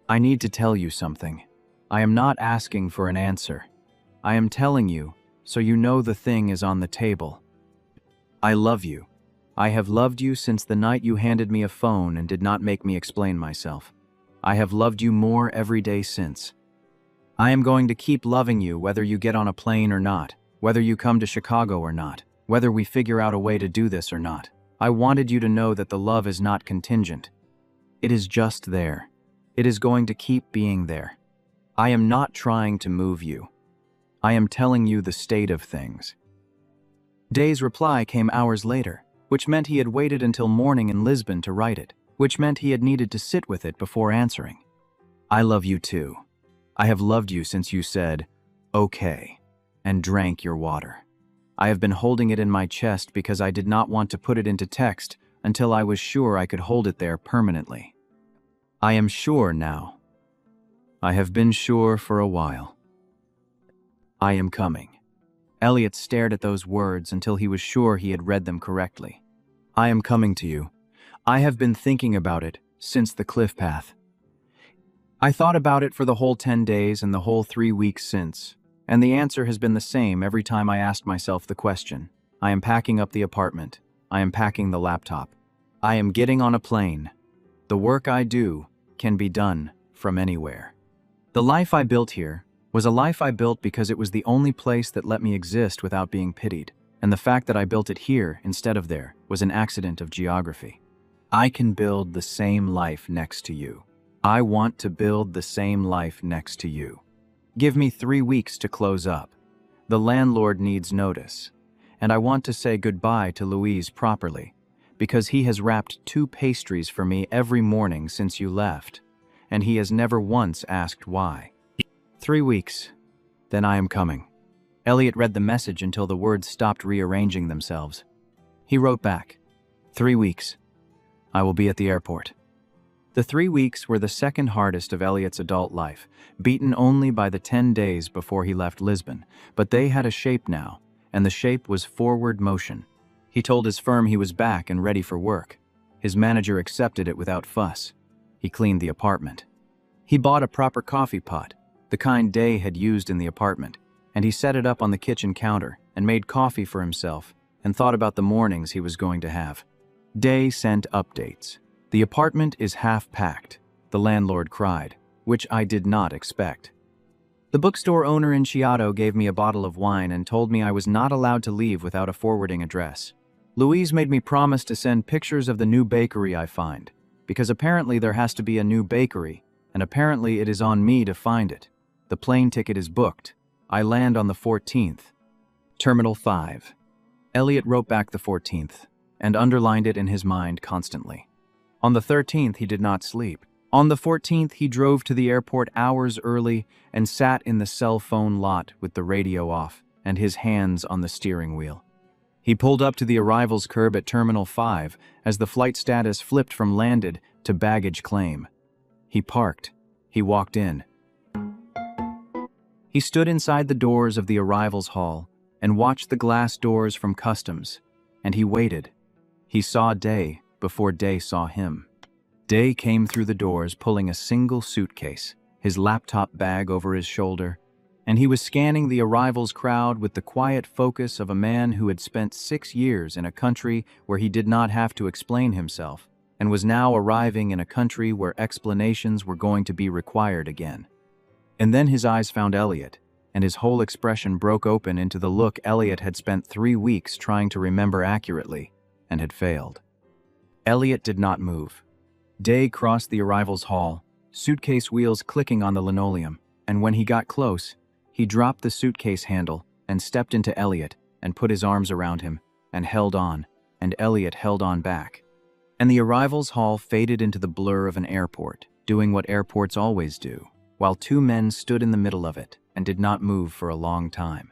I need to tell you something. I am not asking for an answer. I am telling you, so you know the thing is on the table. I love you. I have loved you since the night you handed me a phone and did not make me explain myself. I have loved you more every day since. I am going to keep loving you whether you get on a plane or not, whether you come to Chicago or not, whether we figure out a way to do this or not. I wanted you to know that the love is not contingent. It is just there. It is going to keep being there. I am not trying to move you. I am telling you the state of things. Day's reply came hours later, which meant he had waited until morning in Lisbon to write it, which meant he had needed to sit with it before answering. I love you too. I have loved you since you said, okay, and drank your water. I have been holding it in my chest because I did not want to put it into text until I was sure I could hold it there permanently. I am sure now. I have been sure for a while. I am coming. Elliot stared at those words until he was sure he had read them correctly. I am coming to you. I have been thinking about it since the cliff path. I thought about it for the whole 10 days and the whole 3 weeks since, and the answer has been the same every time I asked myself the question. I am packing up the apartment. I am packing the laptop. I am getting on a plane. The work I do can be done from anywhere. The life I built here was a life I built because it was the only place that let me exist without being pitied, and the fact that I built it here instead of there was an accident of geography. I can build the same life next to you. I want to build the same life next to you. Give me 3 weeks to close up. The landlord needs notice, and I want to say goodbye to Louise properly, because he has wrapped 2 pastries for me every morning since you left, and he has never once asked why. 3 weeks, then I am coming. Elliot read the message until the words stopped rearranging themselves. He wrote back, 3 weeks. I will be at the airport. The 3 weeks were the second hardest of Elliot's adult life, beaten only by the 10 days before he left Lisbon, but they had a shape now, and the shape was forward motion. He told his firm he was back and ready for work. His manager accepted it without fuss. He cleaned the apartment. He bought a proper coffee pot, the kind Day had used in the apartment, and he set it up on the kitchen counter and made coffee for himself and thought about the mornings he was going to have. Day sent updates. "The apartment is half packed," the landlord cried, which I did not expect. "The bookstore owner in Chiato gave me a bottle of wine and told me I was not allowed to leave without a forwarding address. Louise made me promise to send pictures of the new bakery I find, because apparently there has to be a new bakery, and apparently it is on me to find it. The plane ticket is booked. I land on the 14th. Terminal 5. Elliot wrote back the 14th, and underlined it in his mind constantly. On the 13th, he did not sleep. On the 14th, he drove to the airport hours early and sat in the cell phone lot with the radio off and his hands on the steering wheel. He pulled up to the arrivals curb at Terminal 5 as the flight status flipped from landed to baggage claim. He parked. He walked in. He stood inside the doors of the arrivals hall and watched the glass doors from customs, and he waited. He saw Day before Day saw him. Day came through the doors pulling a single suitcase, his laptop bag over his shoulder, and he was scanning the arrivals crowd with the quiet focus of a man who had spent 6 years in a country where he did not have to explain himself, and was now arriving in a country where explanations were going to be required again. And then his eyes found Elliot, and his whole expression broke open into the look Elliot had spent 3 weeks trying to remember accurately, and had failed. Elliot did not move. Day crossed the arrivals hall, suitcase wheels clicking on the linoleum, and when he got close, he dropped the suitcase handle and stepped into Elliot and put his arms around him and held on, and Elliot held on back. And the arrivals hall faded into the blur of an airport, doing what airports always do, while 2 men stood in the middle of it and did not move for a long time.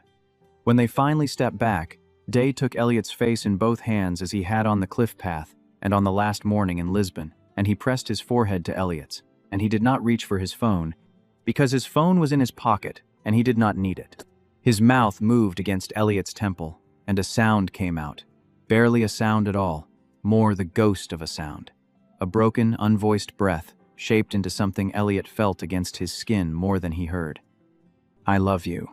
When they finally stepped back, Day took Elliot's face in both hands as he had on the cliff path and on the last morning in Lisbon, and he pressed his forehead to Elliot's, and he did not reach for his phone, because his phone was in his pocket, and he did not need it. His mouth moved against Elliot's temple, and a sound came out. Barely a sound at all, more the ghost of a sound. A broken, unvoiced breath, shaped into something Elliot felt against his skin more than he heard. "I love you."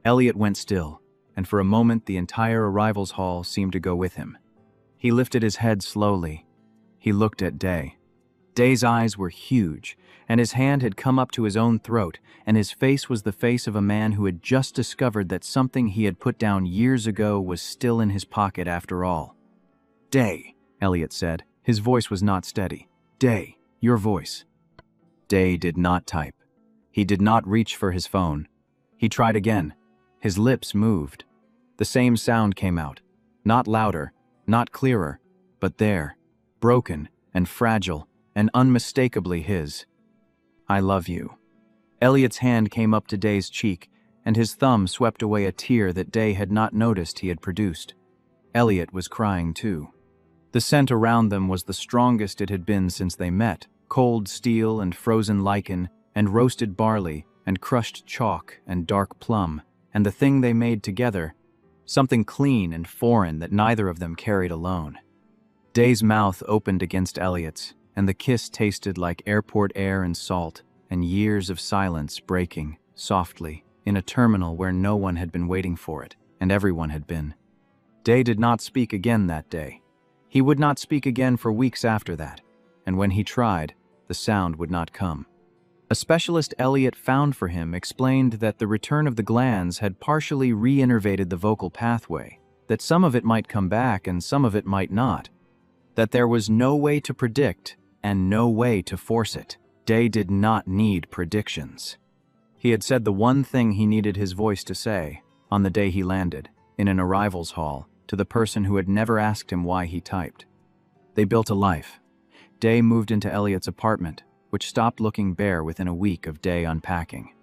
Elliot went still, and for a moment the entire arrivals hall seemed to go with him. He lifted his head slowly. He looked at Day. Day's eyes were huge, and his hand had come up to his own throat, and his face was the face of a man who had just discovered that something he had put down years ago was still in his pocket after all. "Day," Elliot said. His voice was not steady. "Day, your voice." Day did not type. He did not reach for his phone. He tried again. His lips moved. The same sound came out. Not louder, not clearer, but there, broken and fragile and unmistakably his. "I love you." Elliot's hand came up to Day's cheek, and his thumb swept away a tear that Day had not noticed he had produced. Elliot was crying too. The scent around them was the strongest it had been since they met. Cold steel and frozen lichen and roasted barley and crushed chalk and dark plum, and the thing they made together, something clean and foreign that neither of them carried alone. Day's mouth opened against Elliot's, and the kiss tasted like airport air and salt, and years of silence breaking, softly, in a terminal where no one had been waiting for it, and everyone had been. Day did not speak again that day. He would not speak again for weeks after that, and when he tried, the sound would not come. A specialist Elliot found for him explained that the return of the glands had partially re-innervated the vocal pathway, that some of it might come back and some of it might not, that there was no way to predict and no way to force it. Day did not need predictions. He had said the one thing he needed his voice to say on the day he landed, in an arrivals hall, to the person who had never asked him why he typed. They built a life. Day moved into Elliot's apartment, which stopped looking bare within a week of Day unpacking.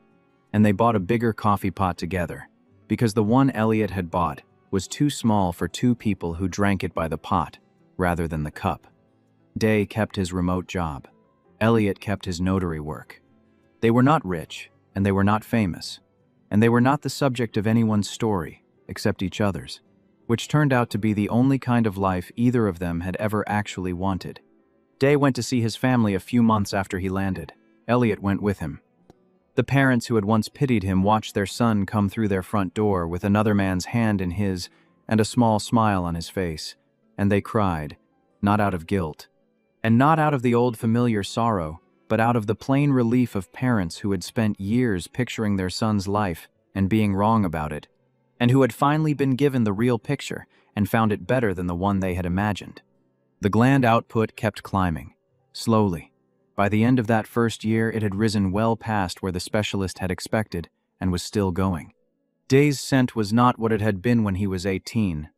And they bought a bigger coffee pot together, because the one Elliot had bought was too small for 2 people who drank it by the pot, rather than the cup. Day kept his remote job. Elliot kept his notary work. They were not rich, and they were not famous, and they were not the subject of anyone's story, except each other's, which turned out to be the only kind of life either of them had ever actually wanted. Day went to see his family a few months after he landed. Elliot went with him. The parents who had once pitied him watched their son come through their front door with another man's hand in his and a small smile on his face, and they cried, not out of guilt, and not out of the old familiar sorrow, but out of the plain relief of parents who had spent years picturing their son's life and being wrong about it, and who had finally been given the real picture and found it better than the one they had imagined. The gland output kept climbing, slowly. By the end of that first year, it had risen well past where the specialist had expected and was still going. Day's scent was not what it had been when he was 18,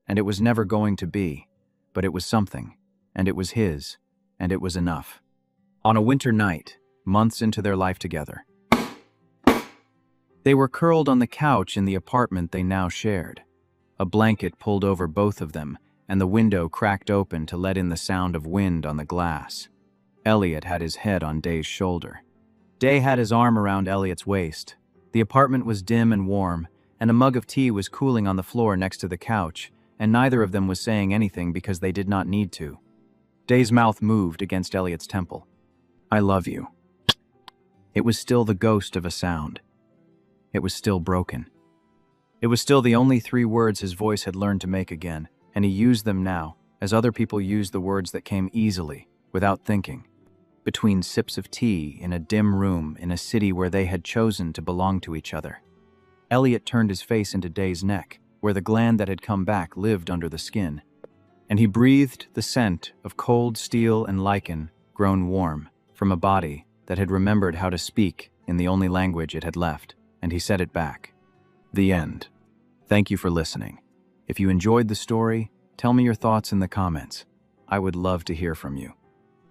and it was never going to be, but it was something, and it was his, and it was enough. On a winter night, months into their life together, they were curled on the couch in the apartment they now shared. A blanket pulled over both of them, and the window cracked open to let in the sound of wind on the glass. Elliot had his head on Day's shoulder. Day had his arm around Elliot's waist. The apartment was dim and warm, and a mug of tea was cooling on the floor next to the couch, and neither of them was saying anything because they did not need to. Day's mouth moved against Elliot's temple. "I love you." It was still the ghost of a sound. It was still broken. It was still the only 3 words his voice had learned to make again, and he used them now, as other people used the words that came easily, without thinking. Between sips of tea in a dim room in a city where they had chosen to belong to each other. Elliot turned his face into Day's neck, where the gland that had come back lived under the skin, and he breathed the scent of cold steel and lichen grown warm from a body that had remembered how to speak in the only language it had left, and he said it back. The end. Thank you for listening. If you enjoyed the story, tell me your thoughts in the comments. I would love to hear from you.